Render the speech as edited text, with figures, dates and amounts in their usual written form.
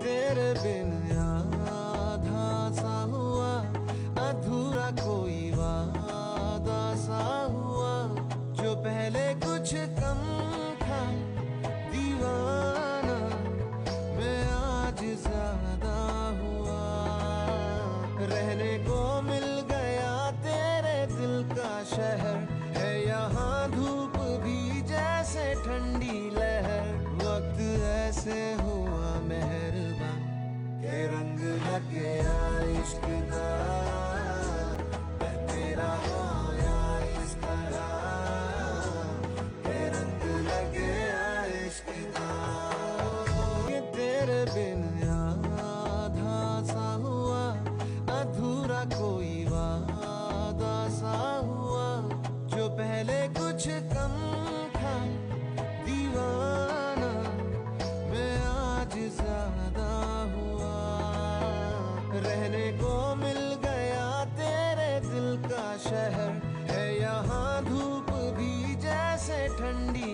तेरे बिन आधा सा हुआ, अधूरा कोई वादा सा हुआ। जो पहले कुछ कम था दीवाना, मैं आज ज्यादा हुआ। रहने को मिल गया तेरे दिल का शहर, है यहाँ धूप भी जैसे ठंडी लहर। वक्त ऐसे हुआ मेहरबान के रंग लग गया इश्क का, मैं तेरा होया इस तरह के रंग लग गया इश्क का। ये तेरे बिन आधा सा हुआ, अधूरा कोई वादा सा हुआ। जो पहले कुछ कम था दीवाना, मैं आज ज्यादा हुआ। रहने को मिल गया तेरे दिल का शहर, है यहाँ धूप भी जैसे ठंडी